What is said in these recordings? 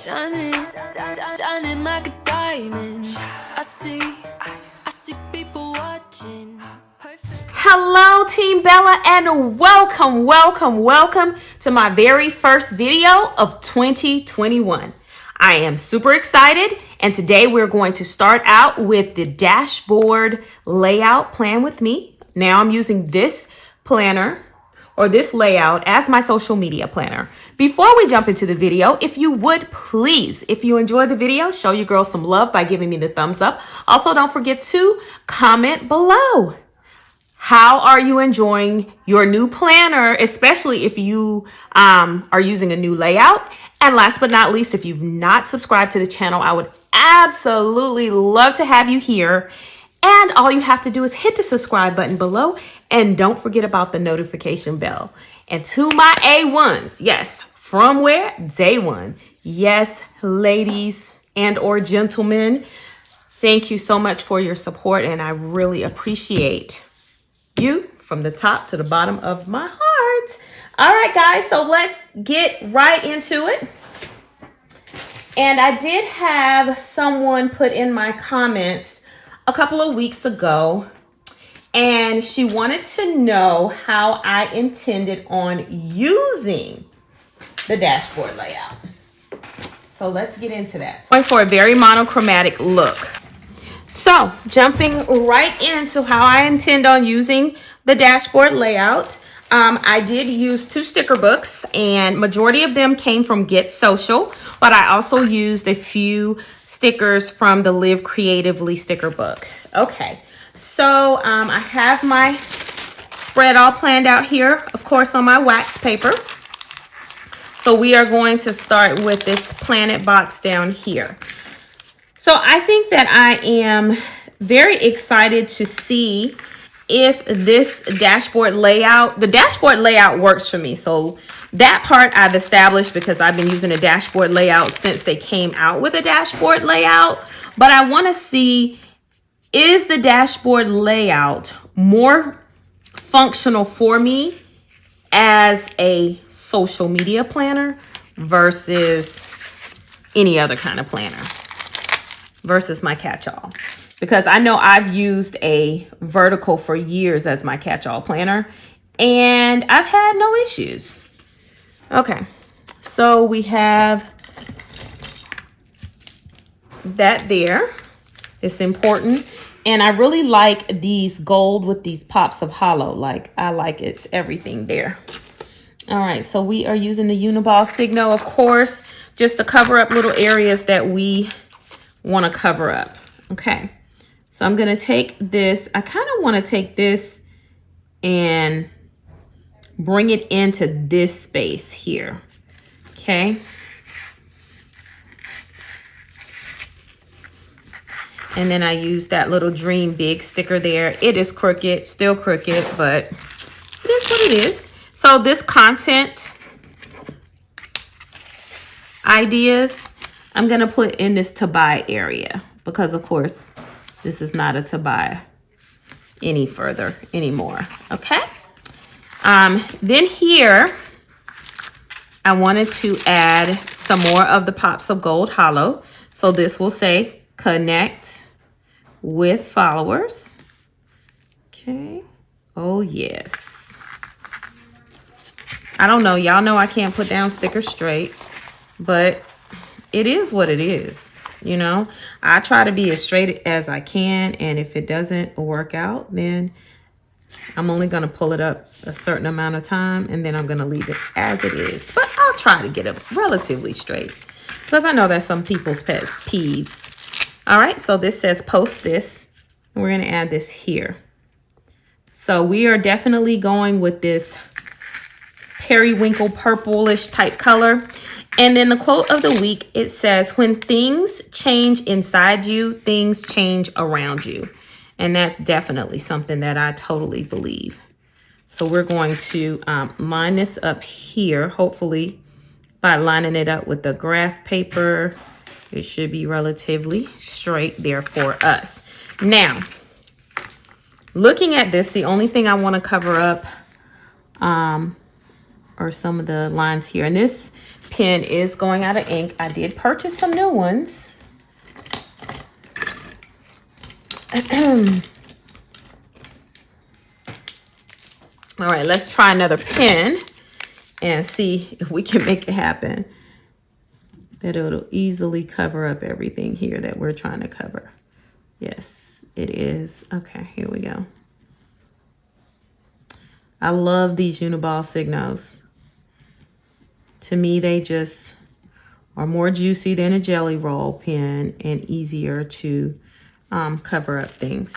Shining, shining like a diamond. I see people watching. Hello Team Bella and welcome to my very first video of 2021. I am super excited and today we're going to start out with the dashboard layout plan with me. Now I'm using this planner or this layout as my social media planner. Before we jump into the video, if you would please, if you enjoyed the video, show your girl some love by giving me the thumbs up. Also, don't forget to comment below. How are you enjoying your new planner, especially if you are using a new layout? And last but not least, if you've not subscribed to the channel, I would absolutely love to have you here. And all you have to do is hit the subscribe button below and don't forget about the notification bell. And to my A1s, yes, from where? Day one. Yes, ladies and or gentlemen, thank you so much for your support and I really appreciate you from the top to the bottom of my heart. All right, guys, so let's get right into it. And I did have someone put in my comments a couple of weeks ago, and she wanted to know how I intended on using the dashboard layout. So let's get into that. Going for a very monochromatic look. So jumping right into how I intend on using the dashboard layout. I did use 2 sticker books and majority of them came from Get Social, but I also used a few stickers from the Live Creatively sticker book. Okay, so I have my spread all planned out here, of course, on my wax paper. So we are going to start with this planet box down here. So I think that I am very excited to see if this dashboard layout, the dashboard layout works for me. So that part I've established because I've been using a dashboard layout since they came out with a dashboard layout. But I want to see, is the dashboard layout more functional for me as a social media planner versus any other kind of planner? Versus my catch-all, because I know I've used a vertical for years as my catch-all planner and I've had no issues. Okay, so we have that there. It's important, and I really like these gold with these pops of hollow. Like, I like it's everything there. All right, so we are using the Uniball Signo, of course, just to cover up little areas that we want to cover up. Okay, so I'm going to take this. I kind of want to take this and bring it into this space here. Okay, and then I use that little Dream Big sticker there. It is crooked, still crooked, but it is what it is. So this content ideas I'm going to put in this to buy area because, of course, this is not a to buy any further anymore. Okay. Then here, I wanted to add some more of the pops of gold hollow. So this will say connect with followers. Okay. Oh, yes. I don't know. Y'all know I can't put down stickers straight, but it is what it is, you know. I try to be as straight as I can, and if it doesn't work out, then I'm only going to pull it up a certain amount of time, and then I'm going to leave it as it is. But I'll try to get it relatively straight, because I know that's some people's pet peeves. All right, so this says post this, and we're going to add this here. So we are definitely going with this periwinkle purplish type color. And then the quote of the week, it says, when things change inside you, things change around you. And that's definitely something that I totally believe. So we're going to line this up here, hopefully by lining it up with the graph paper. It should be relatively straight there for us. Now, looking at this, the only thing I want to cover up are some of the lines here. And this pen is going out of ink. I did purchase some new ones. All right, let's try another pen and see if we can make it happen. That it'll easily cover up everything here that we're trying to cover. Yes, it is. Okay, here we go. I love these Uniball Signos. To me, they just are more juicy than a jelly roll pen and easier to cover up things.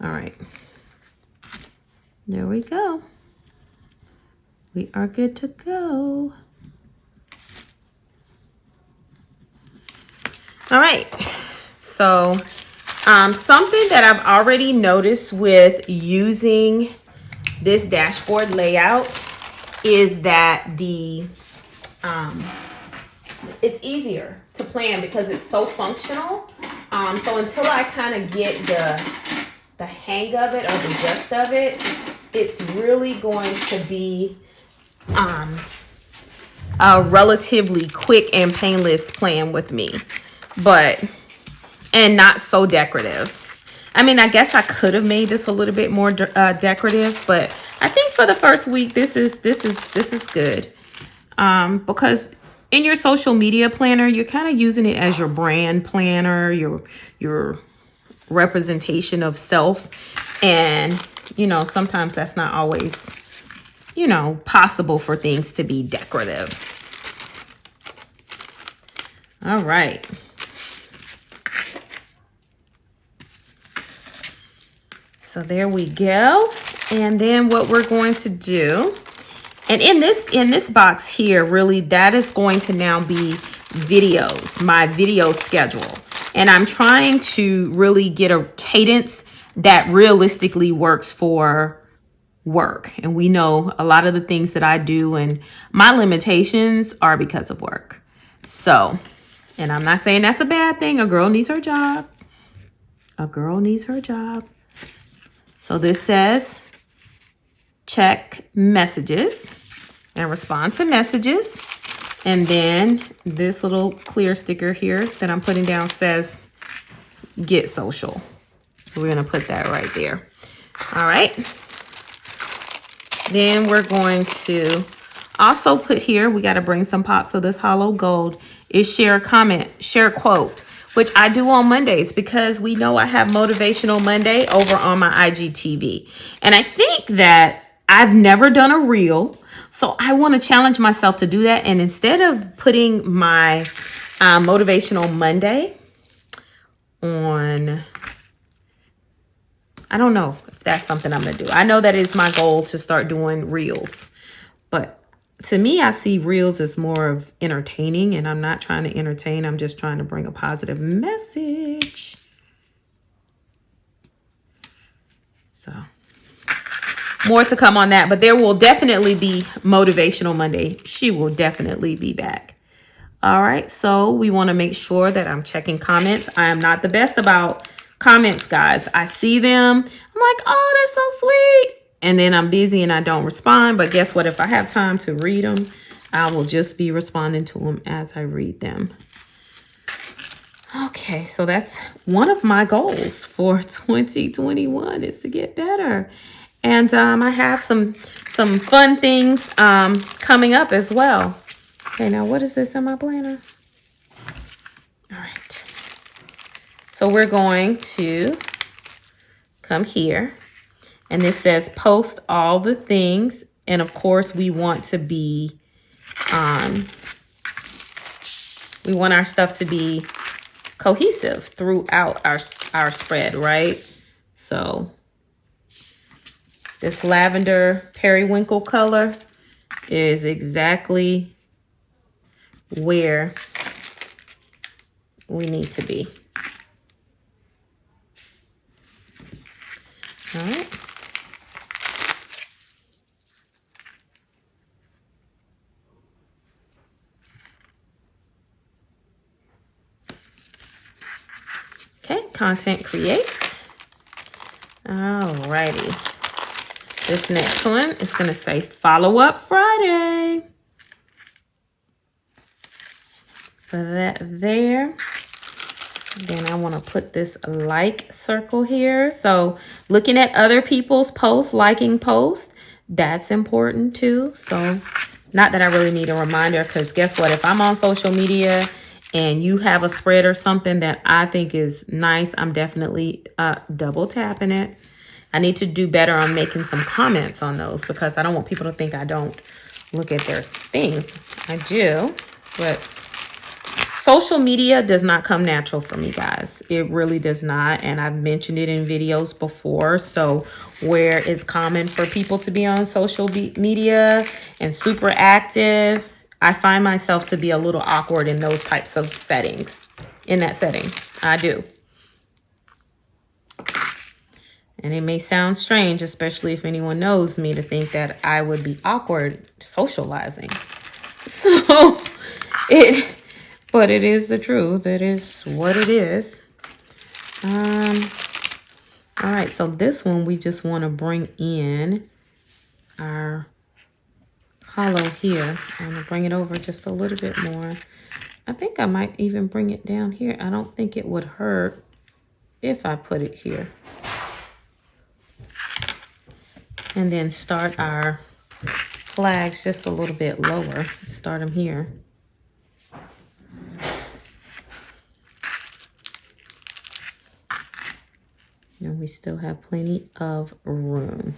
All right. There we go. We are good to go. All right. So something that I've already noticed with using this dashboard layout is that it's easier to plan because it's so functional. So until I kind of get the hang of it or the gist of it, it's really going to be a relatively quick and painless plan with me, and not so decorative. I mean, I guess I could have made this a little bit more decorative, but I think for the first week, this is good. Because in your social media planner, you're kind of using it as your brand planner, your representation of self. And, sometimes that's not always, possible for things to be decorative. All right. So there we go. And then what we're going to do, and in this box here, really, that is going to now be videos, my video schedule. And I'm trying to really get a cadence that realistically works for work. And we know a lot of the things that I do and my limitations are because of work. So, and I'm not saying that's a bad thing. A girl needs her job. A girl needs her job. So this says, check messages and respond to messages. And then this little clear sticker here that I'm putting down says, get social. So we're going to put that right there. All right. Then we're going to also put here, we got to bring some pops of this hollow gold, is share a comment, share a quote, which I do on Mondays because we know I have Motivational Monday over on my IGTV. And I think that I've never done a reel, so I want to challenge myself to do that. And instead of putting my Motivational Monday on, I don't know if that's something I'm going to do. I know that is my goal to start doing reels, but to me, I see reels as more of entertaining, and I'm not trying to entertain. I'm just trying to bring a positive message. So more to come on that, but there will definitely be Motivational Monday. She will definitely be back. All right. So we want to make sure that I'm checking comments. I am not the best about comments, guys. I see them. I'm like, oh, that's so sweet. And then I'm busy and I don't respond. But guess what? If I have time to read them, I will just be responding to them as I read them. Okay, so that's one of my goals for 2021 is to get better. And I have some fun things coming up as well. Okay, now what is this in my planner? All right. So we're going to come here. And this says post all the things. And of course, we want to be, we want our stuff to be cohesive throughout our spread, right? So this lavender periwinkle color is exactly where we need to be. All right. Okay, content create. All righty. This next one is going to say follow up Friday. that there. Then I want to put this like circle here. So looking at other people's posts, liking posts, that's important too. So not that I really need a reminder, because guess what? If I'm on social media and you have a spread or something that I think is nice, I'm definitely double tapping it. I need to do better on making some comments on those, because I don't want people to think I don't look at their things. I do, but social media does not come natural for me, guys. It really does not. And I've mentioned it in videos before. So where it's common for people to be on social media and super active, I find myself to be a little awkward in those types of settings. In that setting, I do. And it may sound strange, especially if anyone knows me, to think that I would be awkward socializing. So but it is the truth. It is what it is. All right, so this one, we just want to bring in our hollow here. I'm going to bring it over just a little bit more. I think I might even bring it down here. I don't think it would hurt if I put it here. And then start our flags just a little bit lower. Start them here. And we still have plenty of room.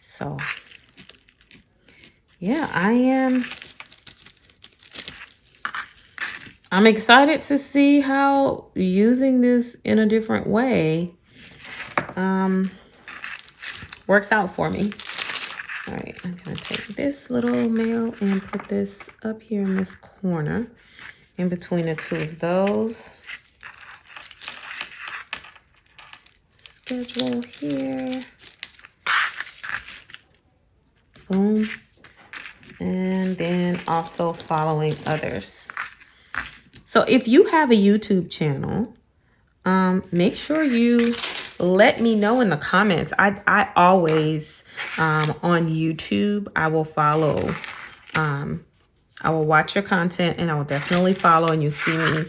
So, yeah, I'm excited to see how using this in a different way works out for me. All right, I'm gonna take this little male and put this up here in this corner, in between the two of those. Schedule here. Boom. And then also following others. So if you have a YouTube channel, make sure you let me know in the comments. I always, on YouTube, I will follow, I will watch your content, and I will definitely follow, and you see me,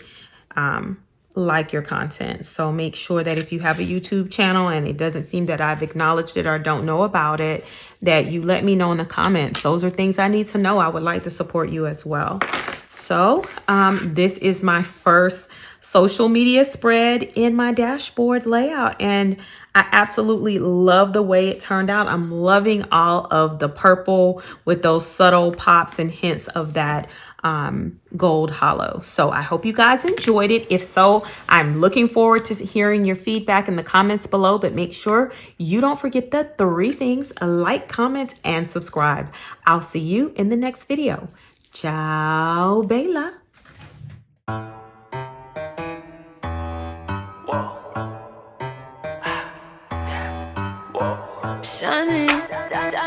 like your content. So make sure that if you have a YouTube channel and it doesn't seem that I've acknowledged it or don't know about it, that you let me know in the comments. Those are things I need to know. I would like to support you as well. So this is my first social media spread in my dashboard layout, and I absolutely love the way it turned out. I'm loving all of the purple with those subtle pops and hints of that gold hollow. So I hope you guys enjoyed it. If so, I'm looking forward to hearing your feedback in the comments below, but make sure you don't forget the 3 things: like, comment, and subscribe. I'll see you in the next video. Ciao, Bella. Shining,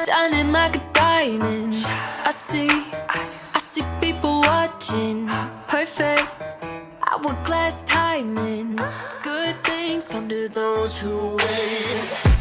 shining like a diamond. I see people watching. Perfect, hourglass timing. Good things come to those who wait.